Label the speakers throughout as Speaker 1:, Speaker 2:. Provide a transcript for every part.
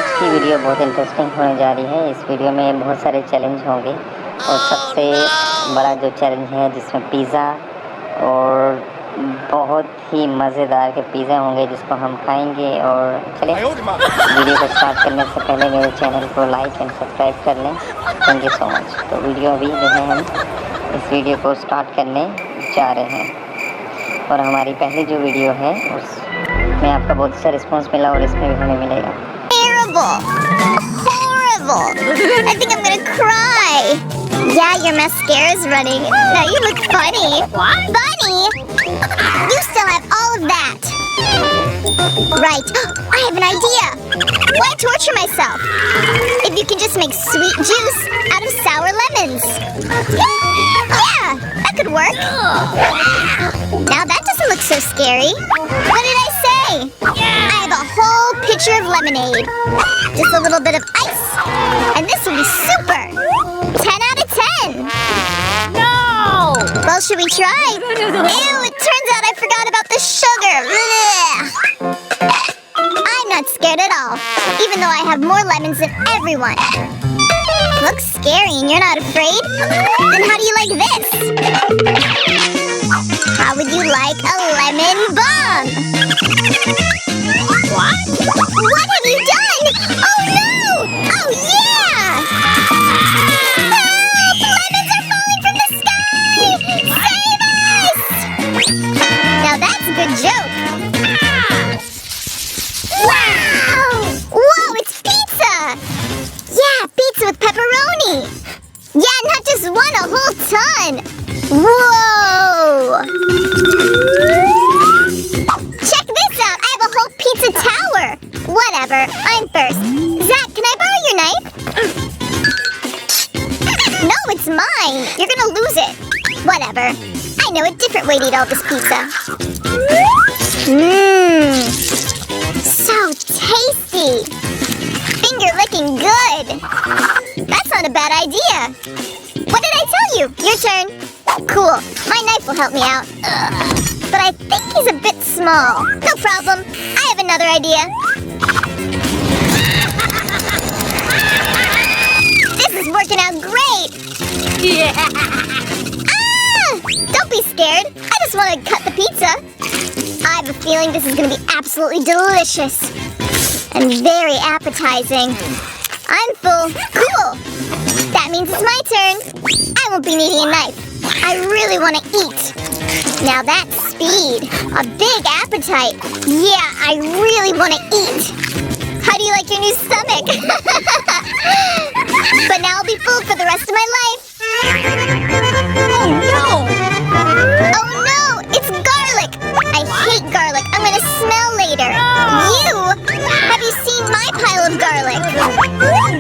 Speaker 1: آج کی ویڈیو بہت انٹرسٹنگ ہونے جا رہی ہے. اس ویڈیو میں بہت سارے چیلنج ہوں گے اور سب سے بڑا جو چیلنج ہے جس میں پیزا اور بہت ہی مزیدار کے پیزا ہوں گے جس کو ہم کھائیں گے. اور چلیں ویڈیو کو اسٹارٹ کرنے سے پہلے میرے چینل کو لائک اینڈ سبسکرائب کر لیں. تھینک یو سو مچ. تو ویڈیو ابھی جو ہے ہم اس ویڈیو کو اسٹارٹ کرنے جا رہے ہیں. اور ہماری پہلی جو ویڈیو ہے اس میں آپ کا بہت اچھا رسپانس ملا اور اس میں بھی ہمیں ملے گا.
Speaker 2: Horrible! I think I'm gonna cry! Yeah, your mascara's running. Now you look funny. What? Funny? You still have all of that. Right. I have an idea. Why torture myself? If you can just make sweet juice out of sour lemons. Yeah, that could work. Now that doesn't look so scary. What did I say? I have a whole pitcher of lemonade. Just a little bit of ice. And this will be super. 10 out of 10. No! Well, should we try? Ew, it turns out I forgot about the sugar. Ugh. I'm not scared at all, even though I have more lemons than everyone. Looks scary and you're not afraid? Then how do you like this? How would you like a lemon bomb? What? What have you done? Oh no! Oh yeah! Help! Lemons are falling from the sky! Save us! Now that's a good joke. Wow! Whoa, it's pizza! Yeah, pizza with pepperoni! Yeah, not just one, a whole ton! Whoa! Check this out! I have a whole pizza tower! Whatever, I'm first. Zach, can I borrow your knife? No, it's mine! You're gonna lose it. Whatever. I know a different way to eat all this pizza. Mmm. So tasty! Finger licking good! That's not a bad idea! What did I tell you? Your turn. Cool. My knife will help me out. But I think he's a bit small. No problem. I have another idea. This is working out great! Yeah! Ah! Don't be scared. I just want to cut the pizza. I have a feeling this is going to be absolutely delicious. And very appetizing. I'm full. Cool. That means it's my turn. I won't be needing a knife. I really want to eat. Now that's speed. A big appetite. Yeah, I really want to eat. How do you like your new stomach? But now I'll be full for the rest of my life. Oh no! Oh no! It's garlic! I hate garlic. I'm gonna smell later. You? Have you seen my pile of garlic?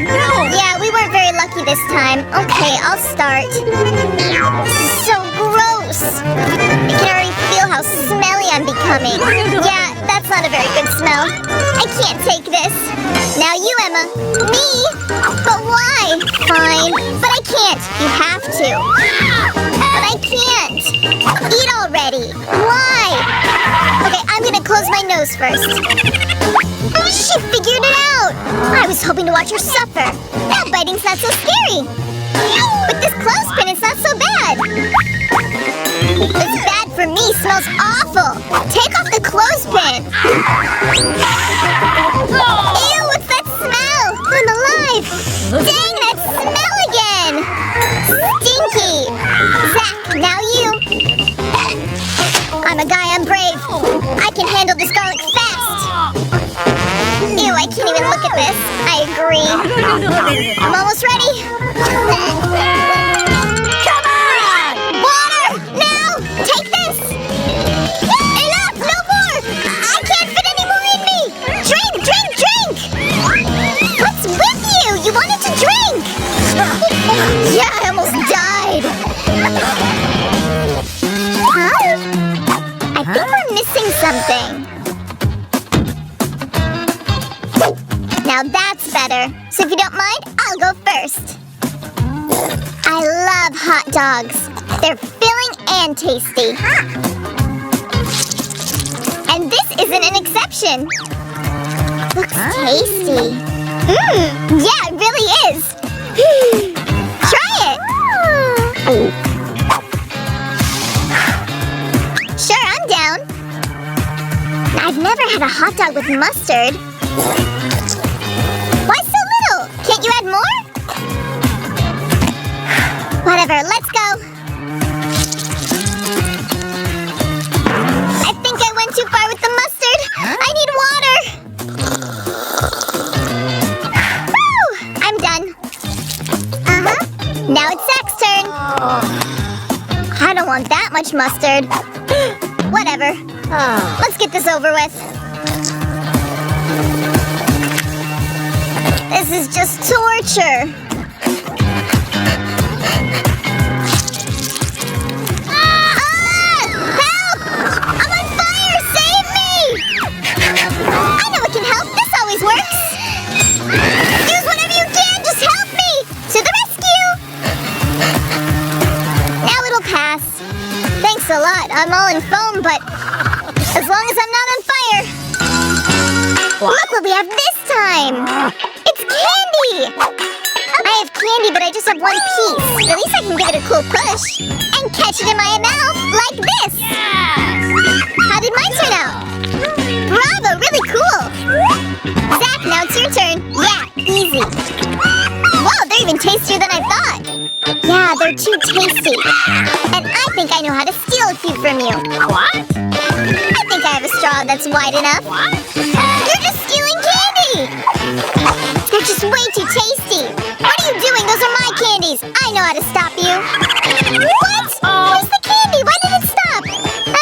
Speaker 2: No! Yeah, we weren't very lucky this time. Okay, I'll start. This is so gross. I can already feel how smelly I'm becoming. Yeah, that's not a very good smell. I can't take this. Now you, Emma. Me? But why? Fine. But I can't. You have to. But I can't. Eat already. Why? Okay, I'm gonna close my nose first. She figured it out. I was hoping to watch her suffer. Now biting's not so scary. With this clothespin, it's not so bad. It's bad for me. Smells awful. Take off the clothespin. Ew, what's that smell? I'm alive. Dang, that smell again. Stinky. Zach, now you. I'm a guy, I'm brave. I can handle this garlic fast. Ew, I can't even look at this. I agree. I'm almost ready. Come on! Water! Now! Take this! Enough! No more! I can't fit any more in me! Drink! Drink! Drink! What's with you? You wanted to drink! Yeah, I almost died! Huh? I think we're missing something. Now that's better. So if you don't mind, I'll go first. I love hot dogs. They're filling and tasty. And this isn't an exception. Looks tasty. Yeah, it really is. Try it. Sure, I'm down. I've never had a hot dog with mustard. Why so little? Can't you add more? Whatever, let's go. I think I went too far with the mustard. I need water. Woo! I'm done. Now it's Zach's turn. I don't want that much mustard. Whatever. Let's get this over with. This is just torture. Help! I'm on fire! Save me! I know it can help. This always works. Use whatever you can. Just help me. To the rescue. Now it'll pass. Thanks a lot. I'm all in foam, but as long as I'm not on fire. Look what we have this time. It's candy. I have candy, but I just have one piece. At least I can give it a cool push and catch it in my mouth like this. How did mine turn out? Bravo, really cool. Zach, now it's your turn. Yeah, easy. Whoa, they're even tastier than I thought. Yeah, they're too tasty. And I think I know how to steal a few from you. What? I think I have a straw that's wide enough. What? You're just stealing candy. They're just way too tasty. What are you doing? Those are my candies. I know how to stop you. What? Where's the candy? Why did it stop?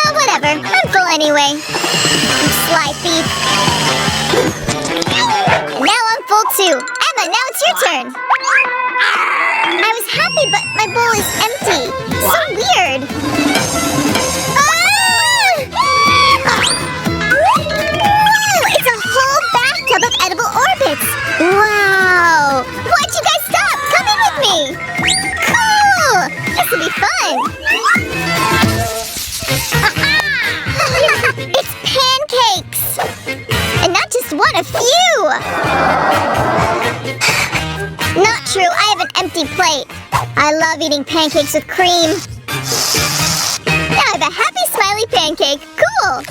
Speaker 2: Whatever. I'm full anyway. You sly thief. Now I'm full too. Emma, now it's your turn. I was happy, but my bowl is empty. So weird. It's a whole bathtub of edible orbits. Wow. Why'd you guys stop? Come in with me. Cool. This will be fun. It's pancakes. And not just one, a few. Not true. I have an empty plate. I love eating pancakes with cream. Now I have a happy, smiley pancake. Cool.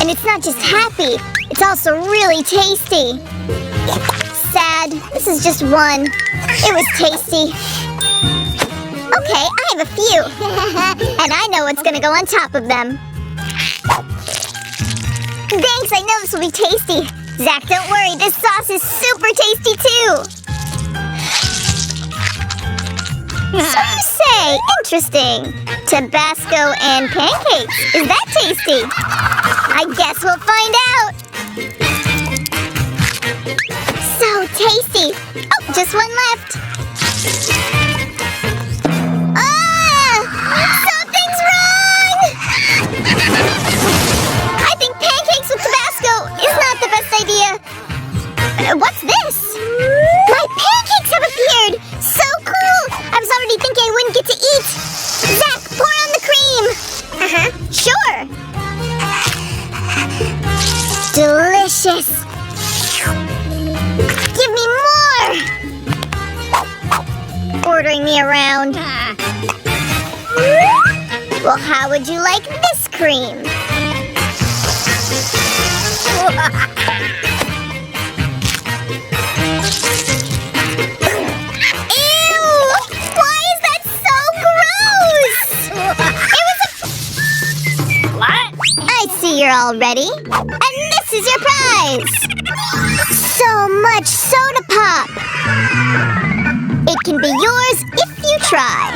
Speaker 2: And it's not just happy. It's also really tasty. Sad. This is just one. It was tasty. Okay, I have a few. And I know what's gonna go on top of them. Thanks, I know this will be tasty. Zach, don't worry, this sauce is super tasty too. So you say, interesting. Tabasco and pancakes. Is that tasty? I guess we'll find out. So tasty. Oh, just one left. Something's wrong! I think pancakes with Tabasco is not the best idea. What's this? My pancakes have appeared! So cool! I was already thinking I wouldn't get to eat. Zach, pour on the cream. Sure. Delicious. Give me more. Ordering me around. Well, how would you like this cream? You're all ready, and this is your prize. So much soda pop. It can be yours if you try.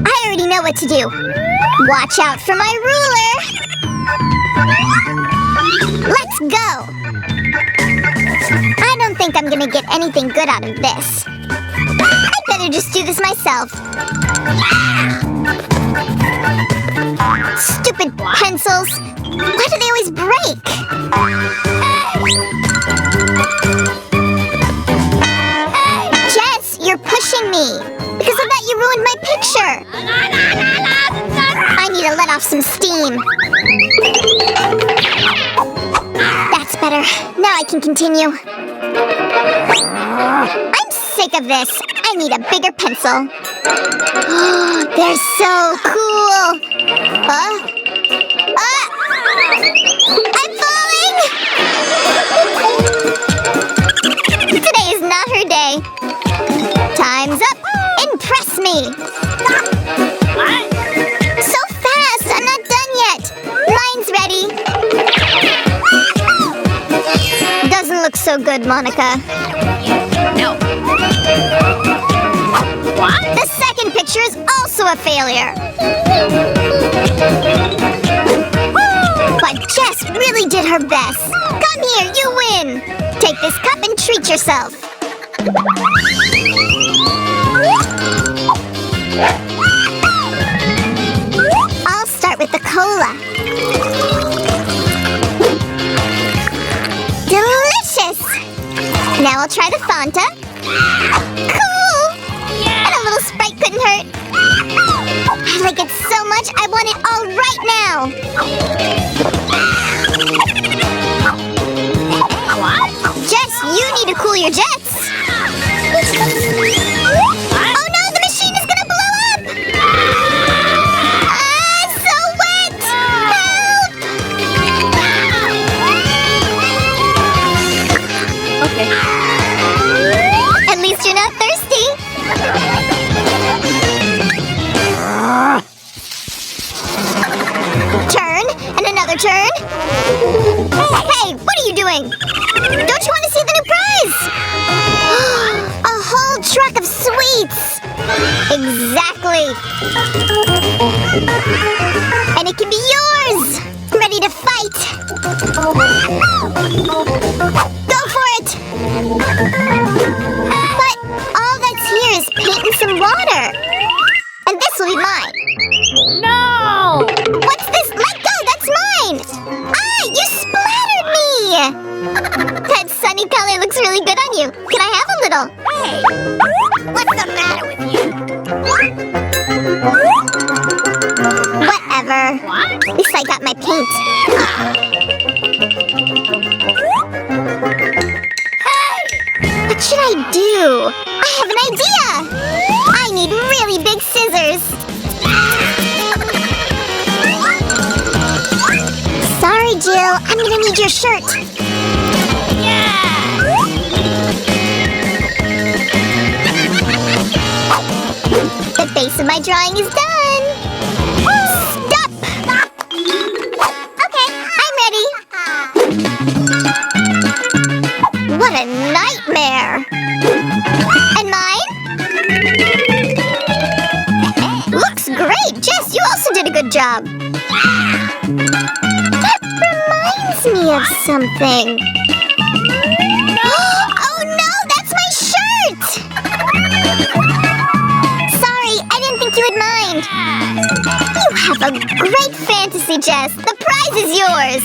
Speaker 2: I already know what to do. Watch out for my ruler. Let's go. I don't think I'm gonna get anything good out of this. I'd better just do this myself. Stupid pencils. Why do they always break? Jess, you're pushing me. Because of that, you ruined my picture. I need to let off some steam. That's better. I can continue. I'm sick of this. I need a bigger pencil. They're so cool. I'm falling. Today is not her day. Time's up. Impress me. So fast. I'm not done yet. Mine's ready. Doesn't look so good, Monica.
Speaker 3: No. What?
Speaker 2: The second picture is also a failure. But Jess really did her best. Come here, you win. Take this cup and treat yourself. I'll start with the cola. Delicious! Now I'll try the Fanta. Cool! And a little Sprite couldn't hurt. I like it so much, I want it all right now.
Speaker 3: What?
Speaker 2: Jess, you need to cool your jets. Oh no, the machine is gonna blow up! It's so wet! Help!
Speaker 3: Okay.
Speaker 2: At least you're not thirsty. Turn, and another turn. Hey, what are you doing? Don't you want to see the new prize? A whole truck of sweets. Exactly. And it can be yours. Ready to fight. Go for it. But all that's here is paint and some water. And this will be mine.
Speaker 3: No!
Speaker 2: What's this? Let go! That's mine! Ah! You splattered me! That sunny color looks really good on you. Can I have a little?
Speaker 3: Hey! What's the matter with you?
Speaker 2: Whatever.
Speaker 3: What?
Speaker 2: At least I got my paint.
Speaker 3: Hey!
Speaker 2: What should I do? I have an idea! I need really big scissors. Sorry, Jill. I'm gonna need your shirt.
Speaker 3: Yeah!
Speaker 2: The base of my drawing is done. Stop! Okay, I'm ready. What a nightmare! And mine? Looks great! Jess, you also did a good job. That reminds me of something. Oh no, that's my shirt! Sorry, I didn't think you would mind. You have a great fantasy, Jess. The prize is yours.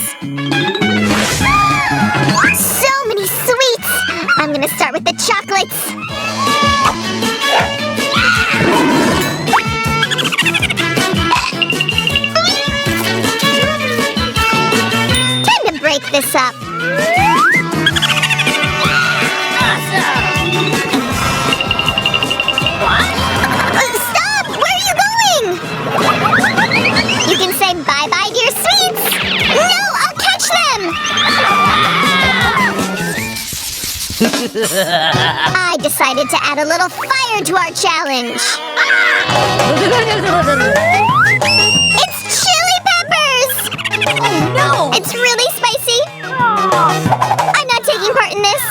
Speaker 2: So many sweets. I'm gonna start with the chocolates. Time to break this up. Stop! Where are you going? You can say bye-bye to your sweets. No, I'll catch them. I decided to add a little fire to our challenge. It's chili peppers!
Speaker 3: No!
Speaker 2: It's really spicy. I'm not taking part in this.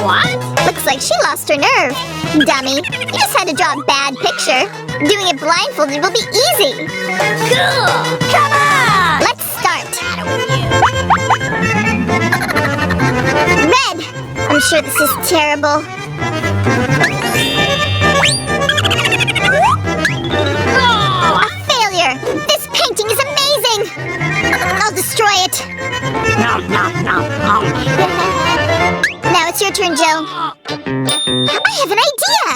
Speaker 3: What?
Speaker 2: Looks like she lost her nerve. Dummy, you just had to draw a bad picture. Doing it blindfolded will be easy.
Speaker 3: Cool! Come on!
Speaker 2: Let's start. Red! I'm sure this is terrible.
Speaker 3: Oh!
Speaker 2: A failure! This painting is amazing! I'll destroy it.
Speaker 3: No, no, no, no.
Speaker 2: Now it's your turn, Jill. I have an idea!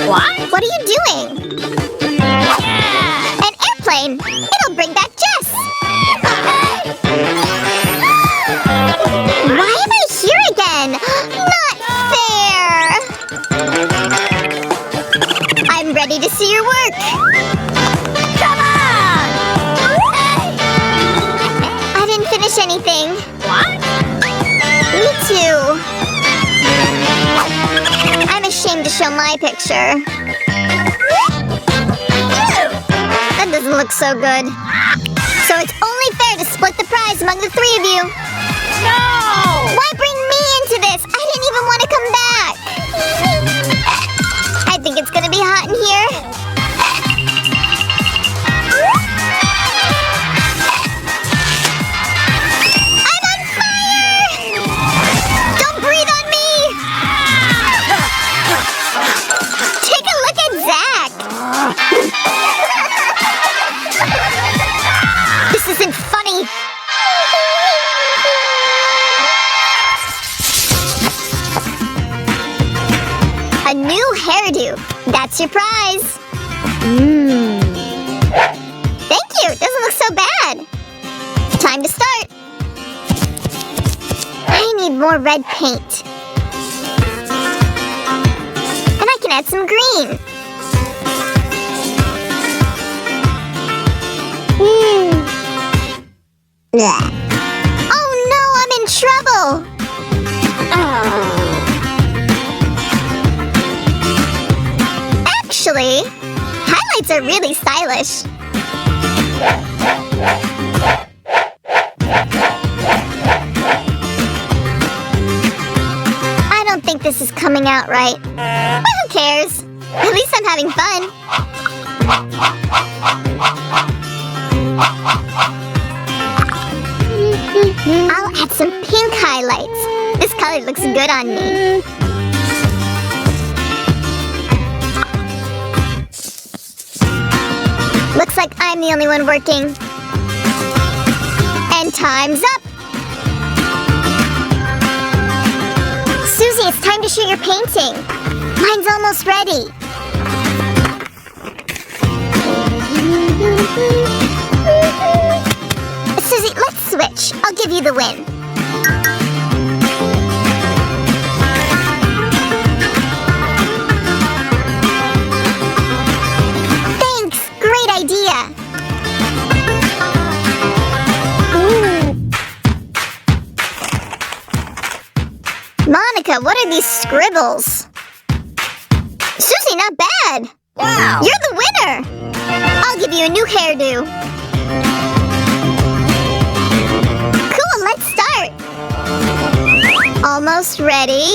Speaker 3: What?
Speaker 2: What are you doing?
Speaker 3: Yeah!
Speaker 2: An airplane! It'll
Speaker 3: Come on!
Speaker 2: I didn't finish anything.
Speaker 3: What?
Speaker 2: Me too. I'm ashamed to show my picture. That doesn't look so good. So it's only fair to split the prize among the three of you.
Speaker 3: No!
Speaker 2: Why bring me into this? I didn't even want to come back. I think it's gonna be hot in here. I'm on fire! Don't breathe on me! Take a look at Zach! This isn't funny. A new hairdo. That's your prize. Thank you. Doesn't look so bad. Time to start. I need more red paint. And I can add some green. Oh no, I'm in trouble. Actually, highlights are really stylish. I don't think this is coming out right. But who cares? At least I'm having fun. I'll add some pink highlights. This color looks good on me. Looks like I'm the only one working. And time's up! Susie, it's time to shoot your painting. Mine's almost ready. Susie, let's switch. I'll give you the win. Thanks! Great idea! Monica, what are these scribbles? Susie, not bad!
Speaker 3: Wow!
Speaker 2: You're the winner! I'll give you a new hairdo. Cool, let's start! Almost ready.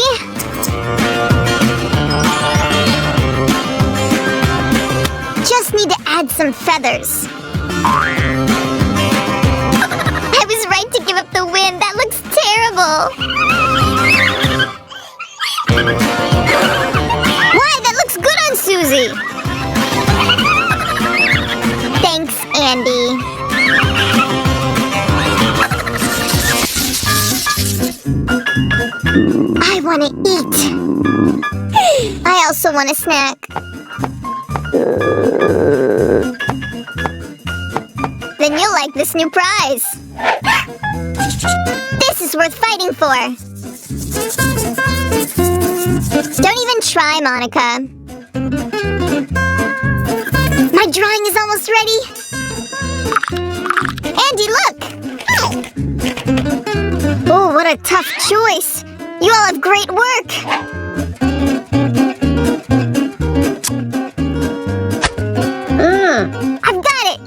Speaker 2: Just need to add some feathers. I was right to give up the win. That looks terrible. Why? That looks good on Susie. Thanks, Andy. I want to eat. I also want a snack. Then you'll like this new prize. This is worth fighting for. Don't even try, Monica. My drawing is almost ready. Andy, look! Oh, what a tough choice. You all have great work. I've got it.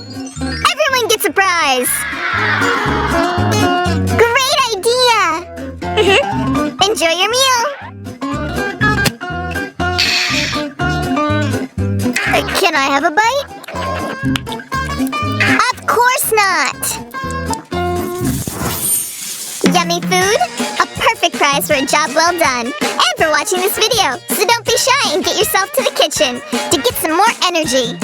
Speaker 2: Everyone gets a prize. Great idea. Enjoy your meal. Can I have a bite? Of course not. Yummy food, a perfect prize for a job well done, and for watching this video. So don't be shy and get yourself to the kitchen to get some more energy.